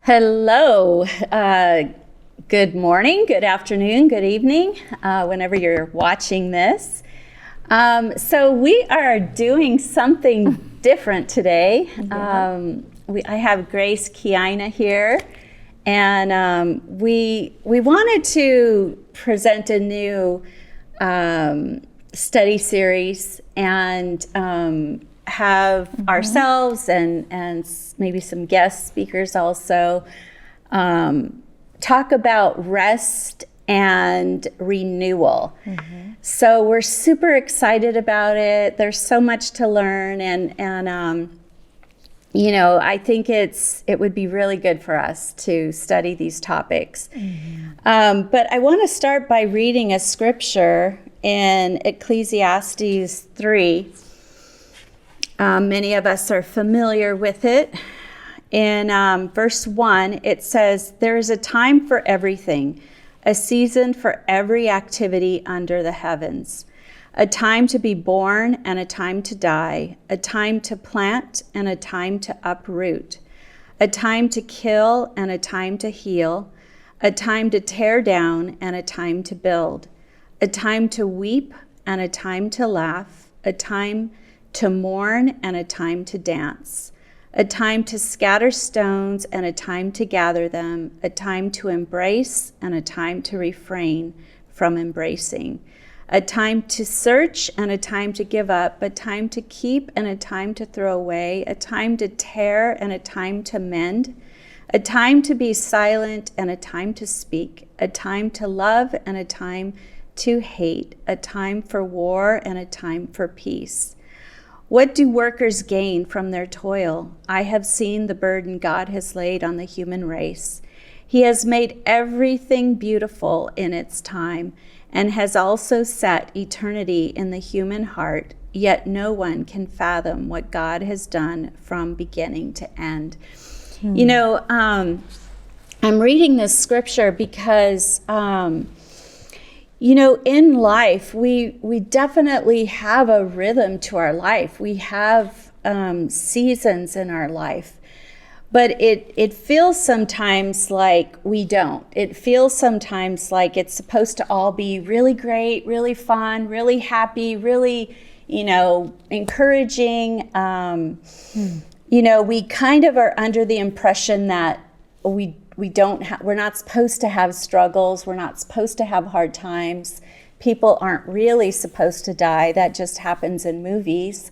Hello. Good morning, good afternoon, good evening, whenever you're watching this. So we are doing something different today. Yeah. I have Grace Kiana here, and we wanted to present a new study series and have ourselves and maybe some guest speakers also talk about rest and renewal. So we're super excited about it. There's so much to learn, and you know, I think it would be really good for us to study these topics. But I want to start by reading a scripture in Ecclesiastes 3. Many of us are familiar with it. In verse 1, it says, "There is a time for everything, a season for every activity under the heavens, a time to be born and a time to die, a time to plant and a time to uproot, a time to kill and a time to heal, a time to tear down and a time to build, a time to weep and a time to laugh, a time to mourn and a time to dance, a time to scatter stones and a time to gather them, a time to embrace and a time to refrain from embracing, a time to search and a time to give up, a time to keep and a time to throw away, a time to tear and a time to mend, a time to be silent and a time to speak, a time to love and a time to hate, a time for war and a time for peace. What do workers gain from their toil? I have seen the burden God has laid on the human race. He has made everything beautiful in its time and has also set eternity in the human heart, yet no one can fathom what God has done from beginning to end." You know, I'm reading this scripture because you know, in life, we definitely have a rhythm to our life. We have seasons in our life, but it feels sometimes like we don't. It feels sometimes like it's supposed to all be really great, really fun, really happy, really, you know, encouraging. You know, we kind of are under the impression that we're not supposed to have struggles. We're not supposed to have hard times. People aren't really supposed to die. That just happens in movies.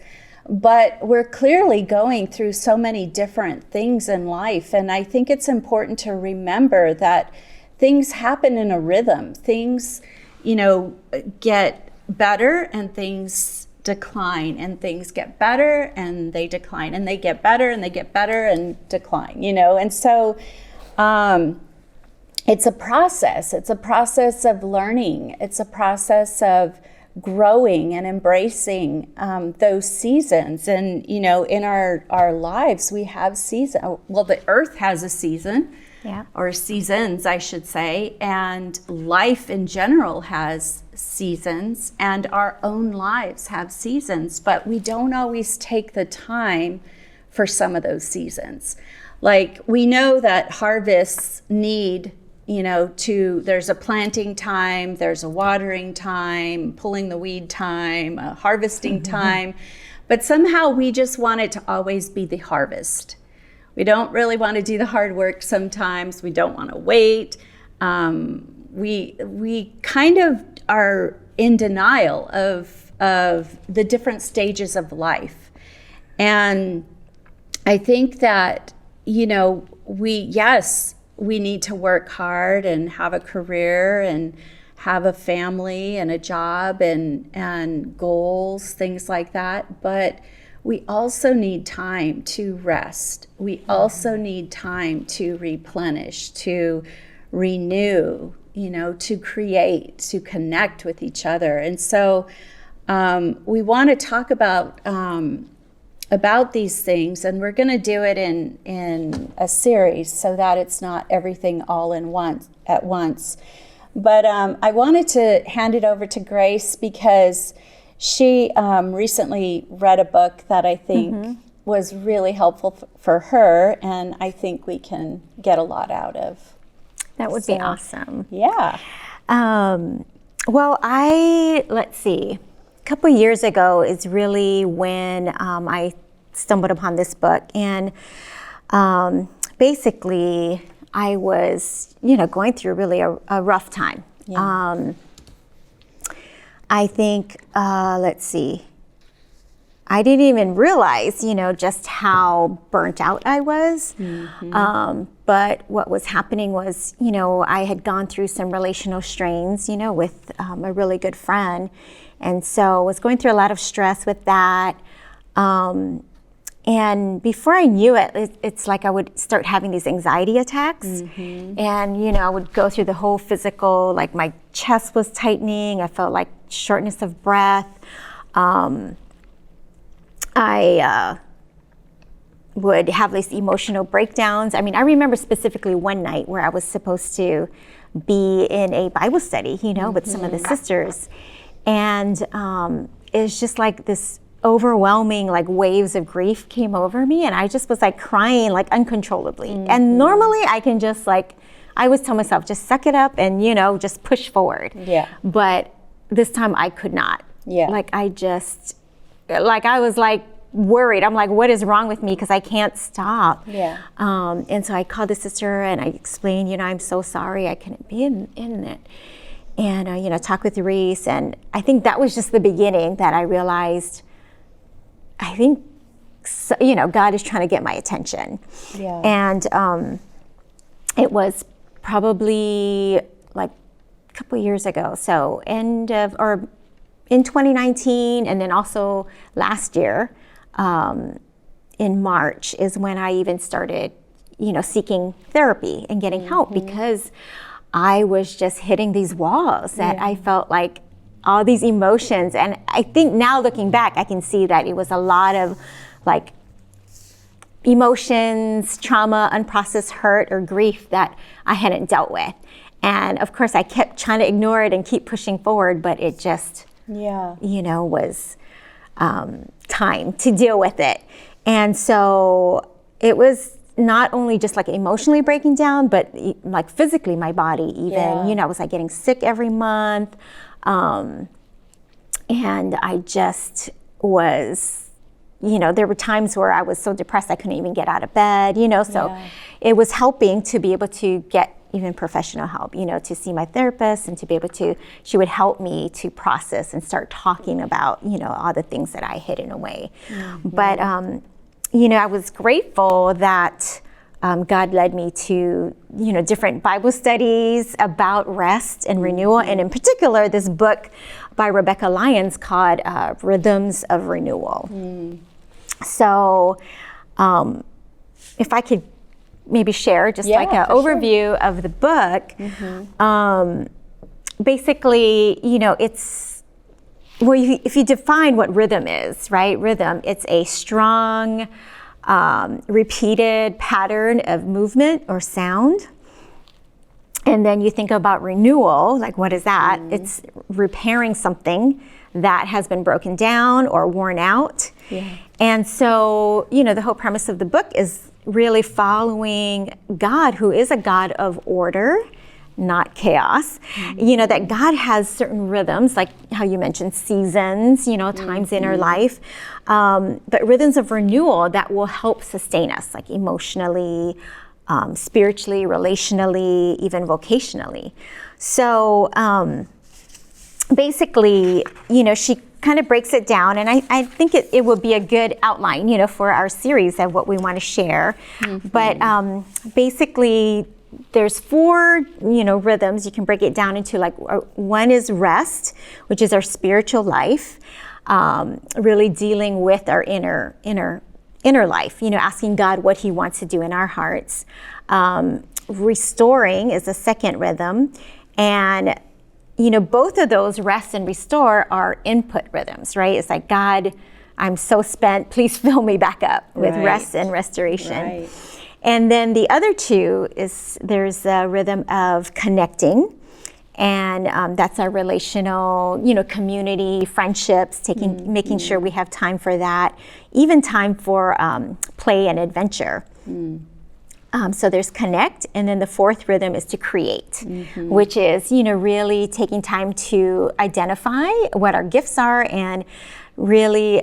But we're clearly going through so many different things in life. And I think it's important to remember that things happen in a rhythm. Things, you know, get better and things decline, and things get better and they decline, and they get better and they get better and decline, you know. And so it's a process. It's a process of learning. It's a process of growing and embracing those seasons. And, you know, in our lives, we have seasons. Well, the earth has a season, or seasons, I should say. And life in general has seasons, and our own lives have seasons. But we don't always take the time for some of those seasons. Like, we know that harvests need, you know, there's a planting time, there's a watering time, pulling the weed time, a harvesting time, but somehow we just want it to always be the harvest. We don't really want to do the hard work sometimes. We don't want to wait. We kind of are in denial of the different stages of life. And I think that, you know, we need to work hard and have a career and have a family and a job and goals, things like that. But we also need time to rest. We also need time to replenish, to renew, you know, to create, to connect with each other. And so we want to talk about these things, and we're going to do it in a series so that it's not everything all at once. But I wanted to hand it over to Grace because she recently read a book that I think was really helpful for her, and I think we can get a lot out of. That would be awesome. Yeah. Well, let's see, a couple of years ago is really when I stumbled upon this book, and basically I was, going through really a rough time. Yeah. I think, let's see, I didn't even realize, just how burnt out I was. Mm-hmm. But what was happening was, I had gone through some relational strains, with a really good friend. And so I was going through a lot of stress with that. And before I knew it, it's like I would start having these anxiety attacks. Mm-hmm. And, I would go through the whole physical, like my chest was tightening. I felt like shortness of breath. I would have these emotional breakdowns. I mean, I remember specifically one night where I was supposed to be in a Bible study, with some of the sisters. And it's just like this overwhelming, like waves of grief came over me. And I just was like crying, like uncontrollably. Mm-hmm. And normally I can just I always tell myself, just suck it up and, just push forward. Yeah. But this time I could not. Yeah. I was worried. I'm like, what is wrong with me? Because I can't stop. Yeah. And so I called the sister and I explained, I'm so sorry I couldn't be in it. And, talk with Reese. And I think that was just the beginning that I realized, I think, God is trying to get my attention. Yeah. And it was probably like a couple of years ago. So in 2019, and then also last year, in March is when I even started, seeking therapy and getting help, because I was just hitting these walls that I felt like all these emotions. And I think now looking back, I can see that it was a lot of emotions, trauma, unprocessed hurt or grief that I hadn't dealt with. And of course I kept trying to ignore it and keep pushing forward, but it just, was time to deal with it. And so it was not only just emotionally breaking down, but physically my body even, I was getting sick every month. And I just was, there were times where I was so depressed I couldn't even get out of bed, so it was helping to be able to get even professional help, to see my therapist and to be able to, she would help me to process and start talking about, all the things that I hidden away. Mm-hmm. But, I was grateful that God led me to, different Bible studies about rest and renewal. And in particular, this book by Rebecca Lyons called Rhythms of Renewal. Mm. So if I could maybe share just an overview of the book. Mm-hmm. Basically, it's, if you define what rhythm is, right? Rhythm, it's a strong, repeated pattern of movement or sound. And then you think about renewal, what is that? Mm-hmm. It's repairing something that has been broken down or worn out. Yeah. And so, the whole premise of the book is really following God, who is a God of order, not chaos. Mm-hmm. That God has certain rhythms, like how you mentioned seasons, times in our life, but rhythms of renewal that will help sustain us, emotionally, spiritually, relationally, even vocationally. So basically, she kind of breaks it down, and I think it will be a good outline, for our series of what we want to share. Mm-hmm. But basically, there's 4, rhythms. You can break it down into one is rest, which is our spiritual life, really dealing with our inner life, asking God what He wants to do in our hearts. Restoring is the second rhythm, and both of those, rest and restore, are input rhythms, right? It's like, God, I'm so spent, please fill me back up with rest and restoration. Right. And then the other two is there's a rhythm of connecting, And that's our relational, community, friendships, making sure we have time for that, even time for play and adventure. So there's connect, and then the fourth rhythm is to create, which is, really taking time to identify what our gifts are and really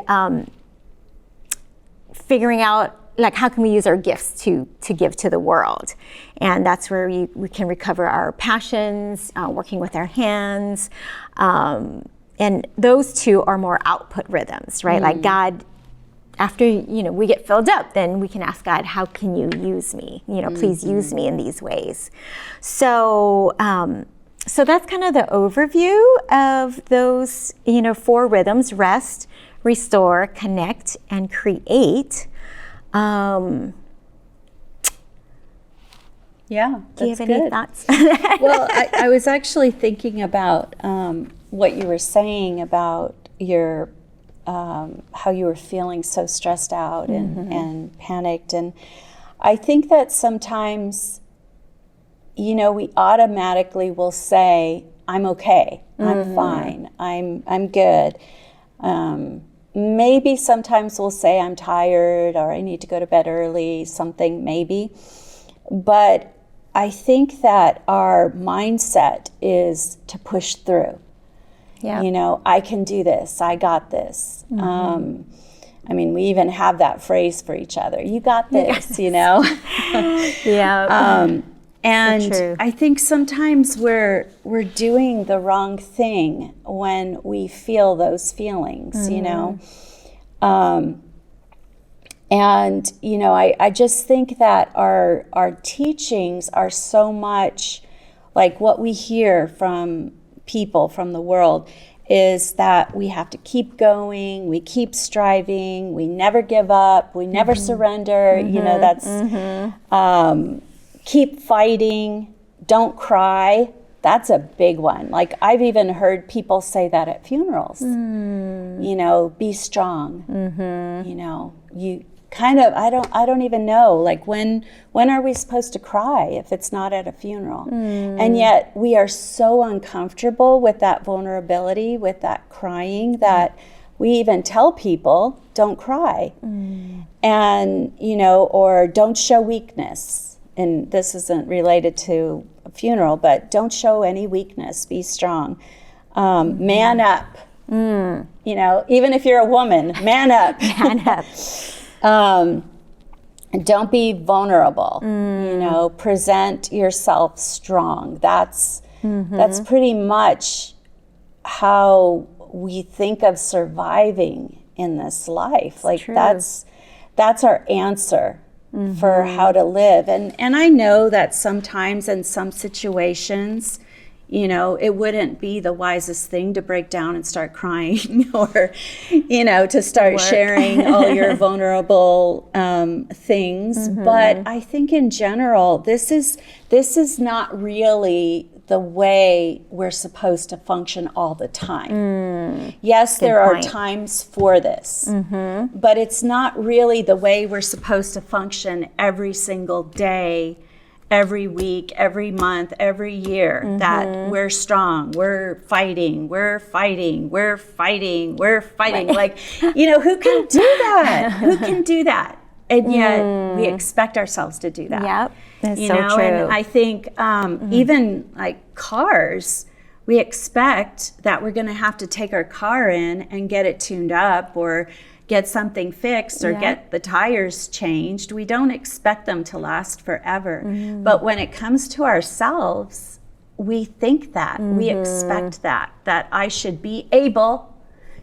figuring out, like, how can we use our gifts to give to the world? And that's where we can recover our passions, working with our hands. And those two are more output rhythms, right? Like God, after, we get filled up, then we can ask God, how can you use me? Please use me in these ways. So, so that's kind of the overview of those, 4 rhythms: rest, restore, connect, and create. Yeah, do you have any thoughts? Well, I was actually thinking about what you were saying about your how you were feeling so stressed out and panicked, and I think that sometimes, we automatically will say, "I'm okay, I'm fine, I'm good." Maybe sometimes we'll say, "I'm tired," or "I need to go to bed early," something maybe. But I think that our mindset is to push through. Yeah. I can do this. I got this. We even have that phrase for each other. You got this, Yeah. And so I think sometimes we're doing the wrong thing when we feel those feelings, And, I just think that our teachings are so much like what we hear from people from the world is that we have to keep going, we keep striving, we never give up, we never surrender, that's keep fighting, don't cry. That's a big one. Like, I've even heard people say that at funerals, be strong, you kind of, I don't even know, like, when are we supposed to cry if it's not at a funeral? And yet we are so uncomfortable with that vulnerability, with that crying, that we even tell people, don't cry. And, or don't show weakness. And this isn't related to a funeral, but don't show any weakness, be strong. Man up, even if you're a woman, man up. Man up. Don't be vulnerable, present yourself strong. That's pretty much how we think of surviving in this life. Like, that's our answer for how to live. And I know that sometimes in some situations, it wouldn't be the wisest thing to break down and start crying or, to start sharing all your vulnerable things. But I think in general, this is not really the way we're supposed to function all the time. Yes, there are times for this, but it's not really the way we're supposed to function every single day, every week, every month, every year, that we're strong, we're fighting. Right. Like, who can do that? Who can do that? And yet we expect ourselves to do that. Yep, that's so true. And I think even like cars, we expect that we're going to have to take our car in and get it tuned up or get something fixed or get the tires changed. We don't expect them to last forever. But when it comes to ourselves, we think that, we expect that I should be able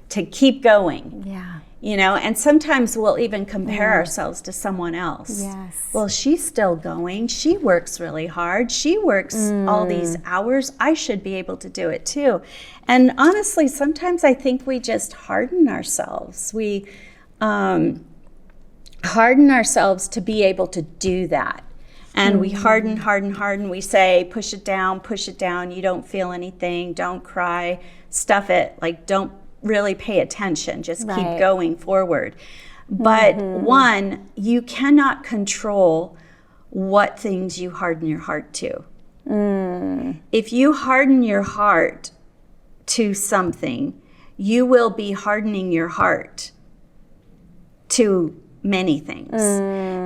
to keep going. Yeah. And sometimes we'll even compare ourselves to someone else. Yes. Well, she's still going. She works really hard. She works all these hours. I should be able to do it too. And honestly, sometimes I think we just harden ourselves. We harden ourselves to be able to do that. And we harden. We say, push it down. You don't feel anything. Don't cry. Stuff it. Like, don't really pay attention. Just keep going forward. But one, you cannot control what things you harden your heart to. If you harden your heart to something, you will be hardening your heart to many things.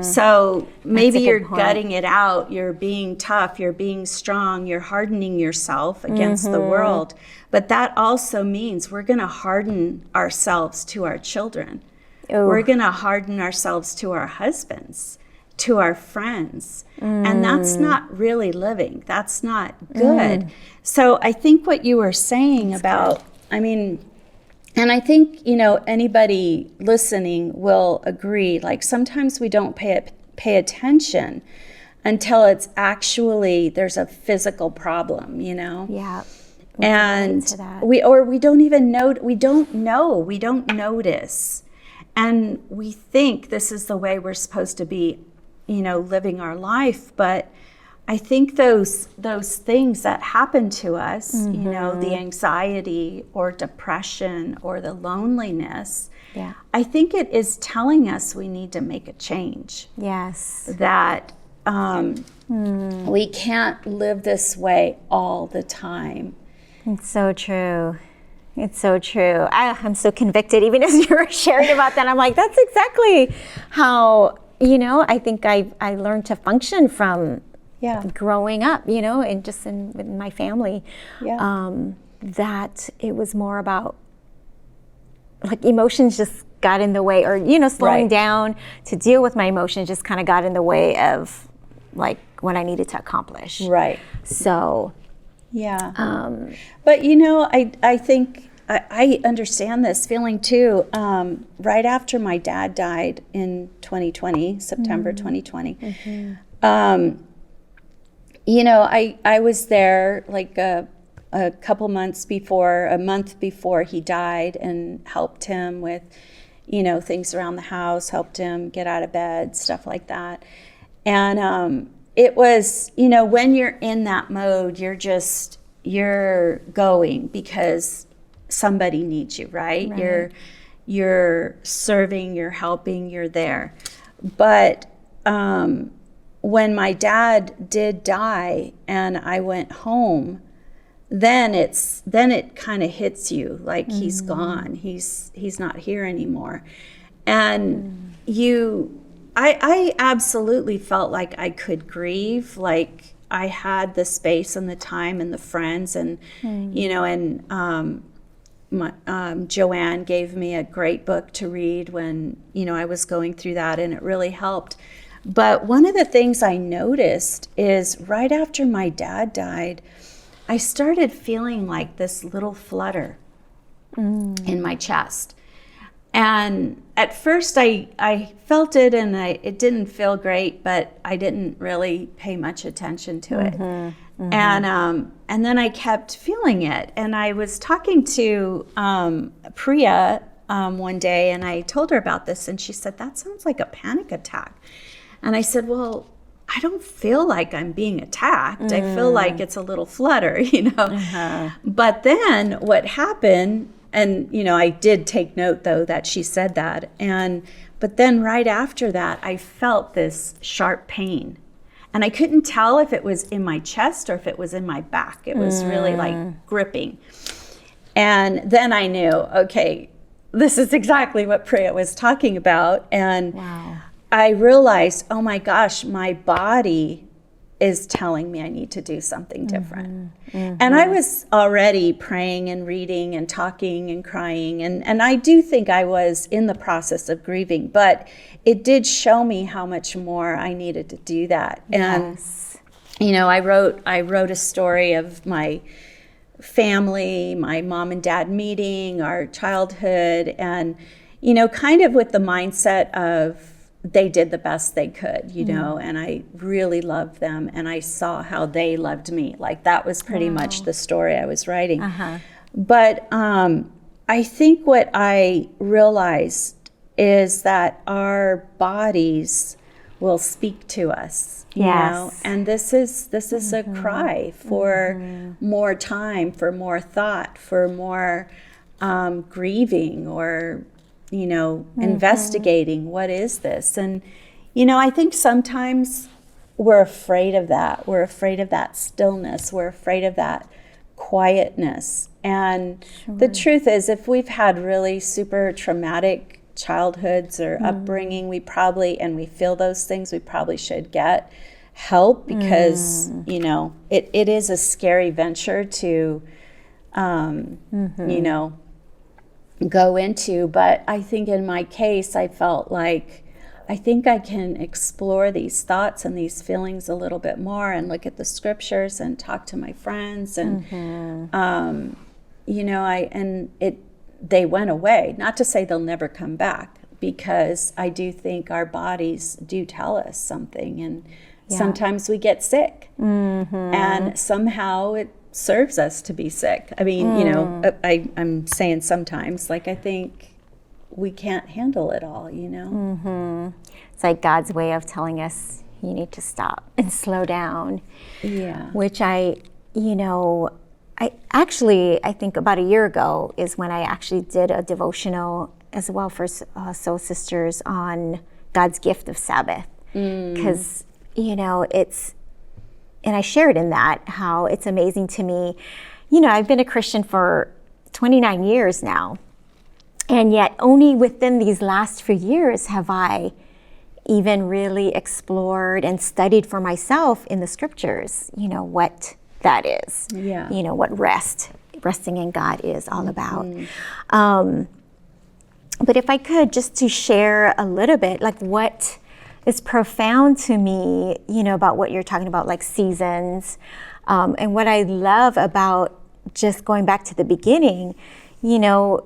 So maybe you're gutting it out, you're being tough, you're being strong, you're hardening yourself against the world. But that also means we're going to harden ourselves to our children. Ooh. We're going to harden ourselves to our husbands, to our friends. And that's not really living. That's not good. So I think what you were saying about, and I think, anybody listening will agree, like sometimes we don't pay attention until it's actually, there's a physical problem, Yeah. And we don't even know, we don't notice. And we think this is the way we're supposed to be, living our life. But I think those things that happen to us, the anxiety or depression or the loneliness, I think it is telling us we need to make a change. Yes. That we can't live this way all the time. It's so true. It's so true. I'm so convicted. Even as you were sharing about that, I'm like, that's exactly how, I think I learned to function from growing up, and just with my family, that it was more about like emotions just got in the way, or, slowing down to deal with my emotions just kind of got in the way of like what I needed to accomplish. Right. So, but I think I understand this feeling too. Right after my dad died in 2020, September 2020, I was there like a month before he died, and helped him with, things around the house, helped him get out of bed, stuff like that. And it was, when you're in that mode, you're going because somebody needs you, right? You're serving, you're helping, you're there. But when my dad did die and I went home, then it kind of hits you like he's gone. He's not here anymore. And I absolutely felt like I could grieve, like I had the space and the time and the friends, and Joanne gave me a great book to read when I was going through that, and it really helped. But one of the things I noticed is right after my dad died, I started feeling like this little flutter in my chest. And at first I felt it, and it didn't feel great, but I didn't really pay much attention to it. And then I kept feeling it. And I was talking to Priya one day, and I told her about this, and she said, that sounds like a panic attack. And I said, well, I don't feel like I'm being attacked. I feel like it's a little flutter, But then what happened, and, I did take note, though, that she said that. But then right after that, I felt this sharp pain. And I couldn't tell if it was in my chest or if it was in my back. It was really like gripping. And then I knew, okay, this is exactly what Priya was talking about. And I realized, oh my gosh, my body is telling me I need to do something different. And I was already praying and reading and talking and crying. And I do think I was in the process of grieving, but it did show me how much more I needed to do that. And, I wrote a story of my family, my mom and dad meeting, our childhood, and, kind of with the mindset of, they did the best they could, and I really loved them, and I saw how they loved me. Like that was pretty much the story I was writing. But I think what I realized is that our bodies will speak to us, you know, and this is a cry for more time, for more thought, for more grieving, or investigating what is this. And I think sometimes we're afraid of that. We're afraid of that stillness. We're afraid of that quietness. And the truth is, if we've had really super traumatic childhoods or upbringing, we feel those things, we probably should get help, because, you know, it is a scary venture to, you know, go into. But I think in my case, I felt like, I think I can explore these thoughts and these feelings a little bit more, and look at the scriptures and talk to my friends, and you know, they went away. Not to say they'll never come back, because I do think our bodies do tell us something, and sometimes we get sick, and somehow it serves us to be sick. I mean, you know, I'm saying sometimes, like, I think we can't handle it all, you know? It's like God's way of telling us, you need to stop and slow down. Yeah. Which I think about a year ago is when I actually did a devotional as well for Soul Sisters on God's gift of Sabbath. Because, you know, and I shared in that how it's amazing to me. You know, I've been a Christian for 29 years now. And yet only within these last few years have I even really explored and studied for myself in the scriptures, you know, what that is. Yeah. You know, what resting in God is all about. But if I could, just to share a little bit, like what is profound to me, you know, about what you're talking about, like seasons, and what I love about just going back to the beginning, you know,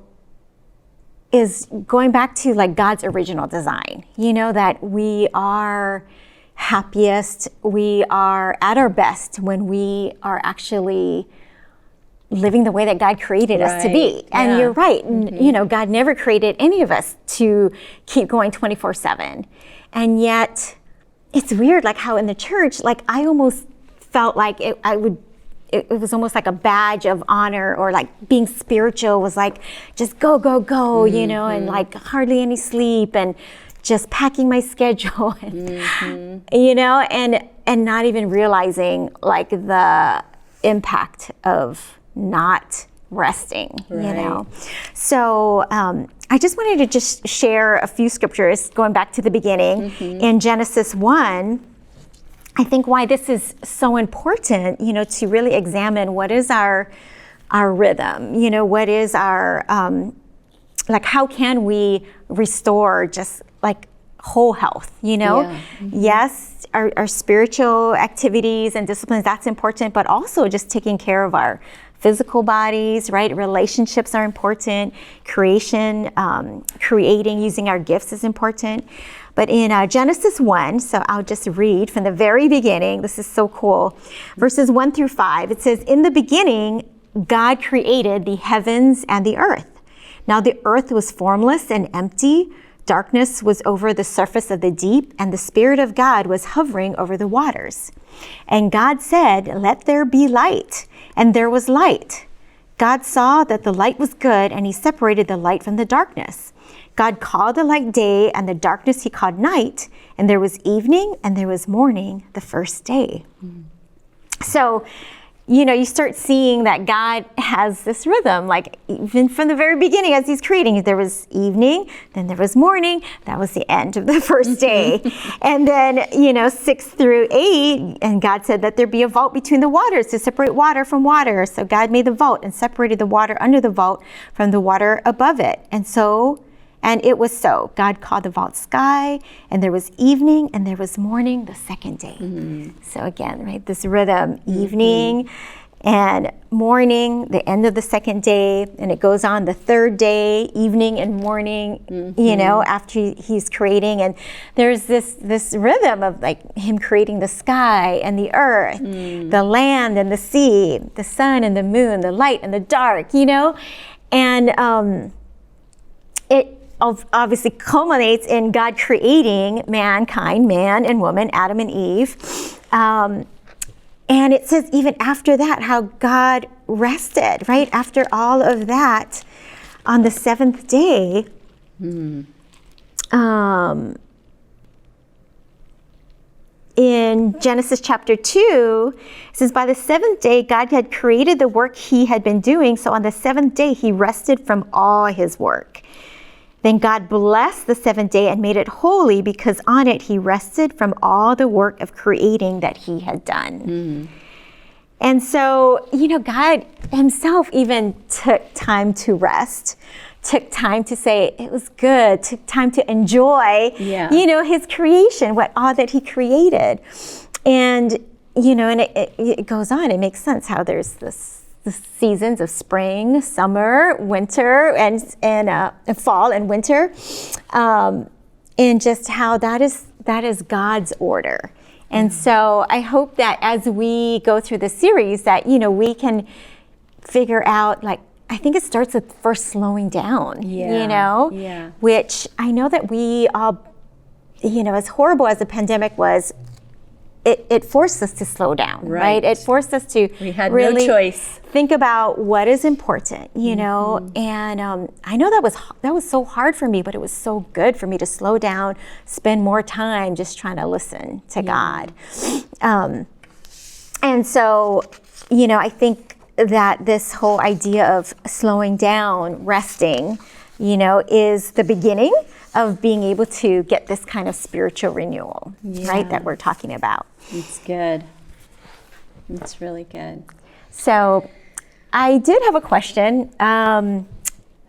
is going back to like God's original design, you know, that we are happiest, we are at our best when we are actually living the way that God created us to be. And you're right, you know, God never created any of us to keep going 24/7. And yet it's weird, like how in the church, like I almost felt like it was almost like a badge of honor, or like being spiritual was like, just go, you know, and like hardly any sleep, and just packing my schedule, and, you know, and not even realizing like the impact of not resting, you know. So I just wanted to just share a few scriptures going back to the beginning. In Genesis 1, I think why this is so important, you know, to really examine what is our rhythm, you know, what is our, like how can we restore just like whole health, you know? Yes, our spiritual activities and disciplines, that's important, but also just taking care of our physical bodies, right? Relationships are important. Creating, using our gifts is important. But in Genesis 1, so I'll just read from the very beginning. This is so cool. Verses 1 through 5, it says, "In the beginning, God created the heavens and the earth. Now the earth was formless and empty. Darkness was over the surface of the deep, and the Spirit of God was hovering over the waters. And God said, 'Let there be light.' And there was light. God saw that the light was good, and he separated the light from the darkness. God called the light day, and the darkness he called night. And there was evening, and there was morning the first day." So, you know, you start seeing that God has this rhythm, like even from the very beginning as he's creating, there was evening, then there was morning, that was the end of the first day. And then, you know, 6 through 8, and God said that there be a vault between the waters to separate water from water. So God made the vault and separated the water under the vault from the water above it. And it was so. God called the vault sky, and there was evening, and there was morning the second day. So again, right, this rhythm, evening and morning, the end of the second day, and it goes on the third day, evening and morning, you know, after he's creating. And there's this rhythm of like him creating the sky and the earth, the land and the sea, the sun and the moon, the light and the dark, you know. And it obviously culminates in God creating mankind, man and woman, Adam and Eve. And it says even after that, how God rested, right? After all of that, on the seventh day, in Genesis chapter 2, it says, by the seventh day, God had created the work he had been doing. So on the seventh day, he rested from all his work. Then God blessed the seventh day and made it holy because on it he rested from all the work of creating that he had done. And so, God himself even took time to rest, took time to say it was good, took time to enjoy, his creation, all that he created. And, and it goes on. It makes sense how there's the seasons of spring, summer, winter, and fall and winter, and just how that is God's order. And so I hope that as we go through the series that, we can figure out, I think it starts with first slowing down, which I know that we all, as horrible as the pandemic was, it forced us to slow down, right? It forced us to really no choice. Think about what is important, and I know that was so hard for me, but it was so good for me to slow down, spend more time just trying to listen to God. And so, I think that this whole idea of slowing down, resting, is the beginning of being able to get this kind of spiritual renewal, right, that we're talking about. It's good. It's really good. So I did have a question.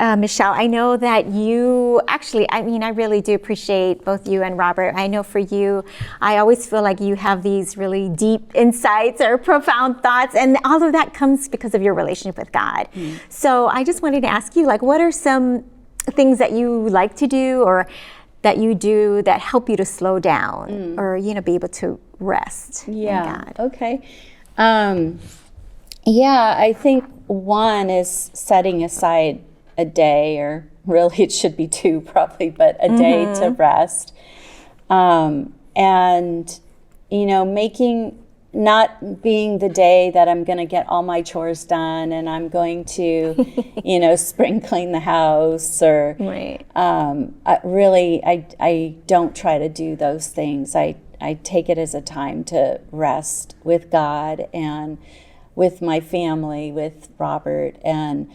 Michele, I know that you actually, I really do appreciate both you and Robert. I know for you, I always feel like you have these really deep insights or profound thoughts, and all of that comes because of your relationship with God. So I just wanted to ask you, what are some things that you like to do or that you do that help you to slow down or, be able to rest in God? Okay. I think one is setting aside a day, or really it should be two probably, but a day to rest. And, making, not being the day that I'm going to get all my chores done and I'm going to, spring clean the house or I don't try to do those things. I take it as a time to rest with God and with my family, with Robert. And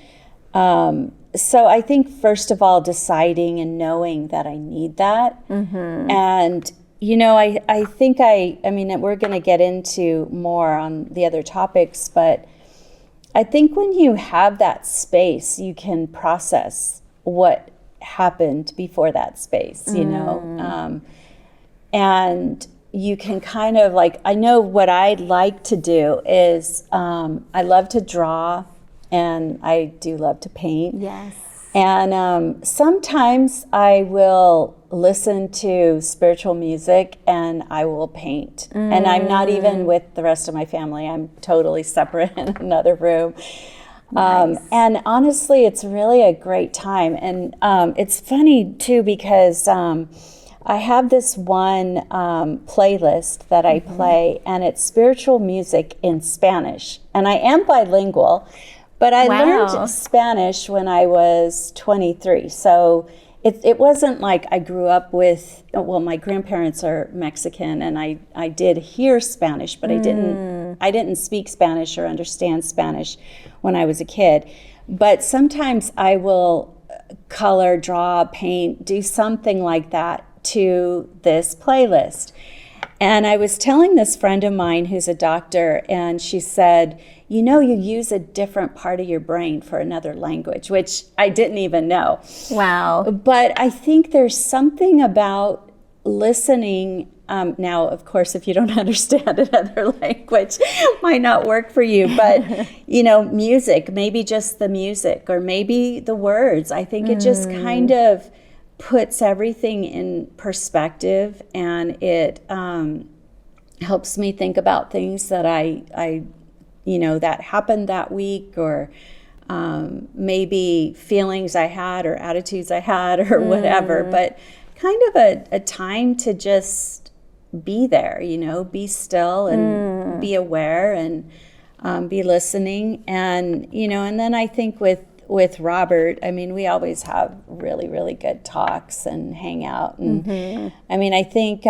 so I think, first of all, deciding and knowing that I need that. And I think we're going to get into more on the other topics, but I think when you have that space, you can process what happened before that space, and you can kind of I know what I'd like to do is I love to draw and I do love to paint. Yes. And sometimes I will listen to spiritual music and I will paint. And I'm not even with the rest of my family. I'm totally separate in another room. And honestly, it's really a great time. And it's funny too, because I have this one playlist that I play, and it's spiritual music in Spanish. And I am bilingual, but I learned Spanish when I was 23. So it wasn't like I grew up with, my grandparents are Mexican, and I did hear Spanish, but I didn't speak Spanish or understand Spanish when I was a kid. But sometimes I will color, draw, paint, do something like that to this playlist. And I was telling this friend of mine who's a doctor, and she said, you use a different part of your brain for another language, which I didn't even know. Wow. But I think there's something about listening. Now, of course, if you don't understand another language, it might not work for you. But, music, maybe just the music or maybe the words. I think it just kind of puts everything in perspective, and it helps me think about things that I that happened that week, or maybe feelings I had or attitudes I had or whatever, but kind of a time to just be there, be still and be aware and be listening. And, and then I think with Robert, we always have really, really good talks and hang out. And I think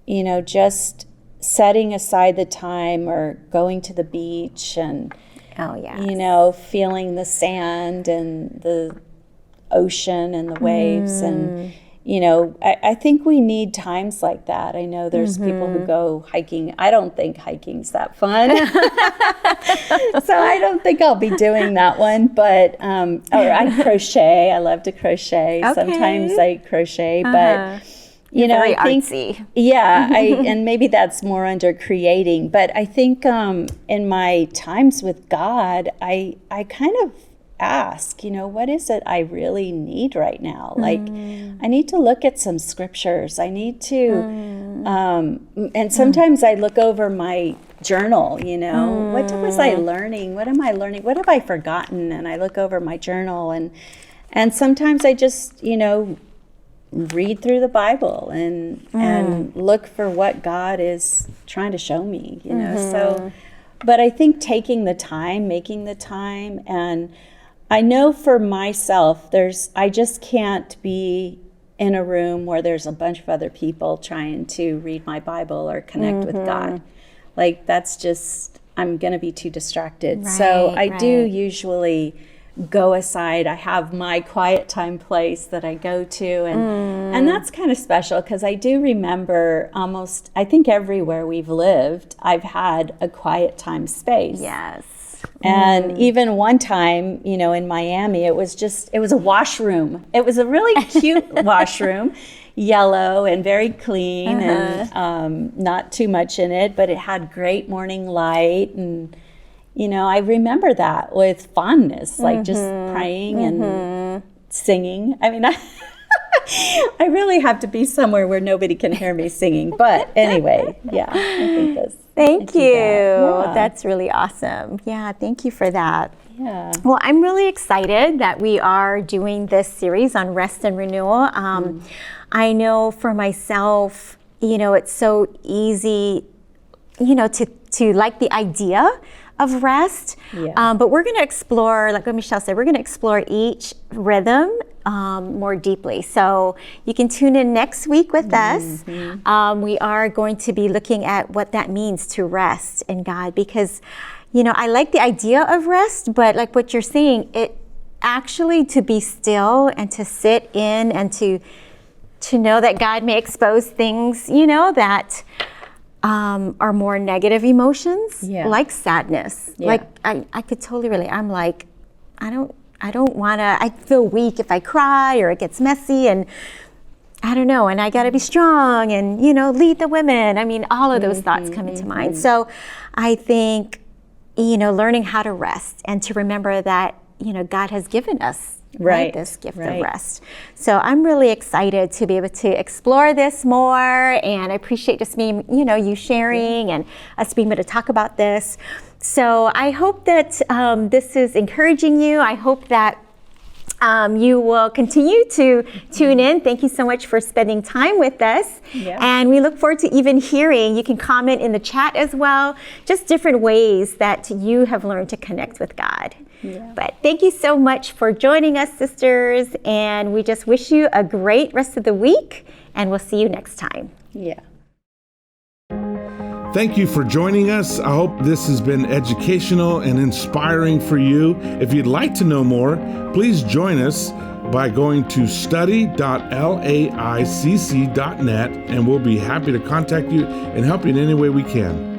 just setting aside the time or going to the beach and, feeling the sand and the ocean and the waves. And, I think we need times like that. I know there's people who go hiking. I don't think hiking's that fun. So I don't think I'll be doing that one. But, or I crochet. I love to crochet. Okay. Sometimes I crochet, but... very I think, artsy. Yeah, and maybe that's more under creating. But I think in my times with God, I kind of ask, what is it I really need right now? Like, I need to look at some scriptures. I need to, and sometimes I look over my journal, what was I learning? What am I learning? What have I forgotten? And I look over my journal, and sometimes I just, read through the Bible and look for what God is trying to show me, So, but I think taking the time, making the time, and I know for myself, I just can't be in a room where there's a bunch of other people trying to read my Bible or connect with God. Like, that's just, I'm going to be too distracted. So I do usually go aside. I have my quiet time place that I go to, and that's kind of special because I do remember I think everywhere we've lived, I've had a quiet time space. Yes. And even one time, in Miami, it was a washroom. It was a really cute washroom, yellow and very clean, and not too much in it, but it had great morning light. And I remember that with fondness, like just praying and singing. I mean, I really have to be somewhere where nobody can hear me singing. But anyway, yeah, I think that's. Thank you. Yeah. That's really awesome. Yeah, thank you for that. Yeah. Well, I'm really excited that we are doing this series on rest and renewal. I know for myself, it's so easy, to like the idea of rest. Yeah. But we're going to explore, like what Michele said, we're going to explore each rhythm more deeply. So you can tune in next week with us. We are going to be looking at what that means to rest in God, because, I like the idea of rest, but like what you're saying, it actually to be still and to sit in and to know that God may expose things, that are more negative emotions, like sadness. Yeah. Like I could totally relate. I'm like, I don't want to, I feel weak if I cry or it gets messy, and I don't know, and I got to be strong and, lead the women. I mean, all of those thoughts come into mind. So I think, learning how to rest and to remember that, God has given us this gift of rest. So I'm really excited to be able to explore this more, and I appreciate just me, you sharing and us being able to talk about this. So I hope that this is encouraging you. I hope that you will continue to tune in. Thank you so much for spending time with us. Yeah. And we look forward to even hearing, you can comment in the chat as well, just different ways that you have learned to connect with God. Yeah. But thank you so much for joining us, sisters. And we just wish you a great rest of the week, and we'll see you next time. Yeah. Thank you for joining us. I hope this has been educational and inspiring for you. If you'd like to know more, please join us by going to study.laicc.net, and we'll be happy to contact you and help you in any way we can.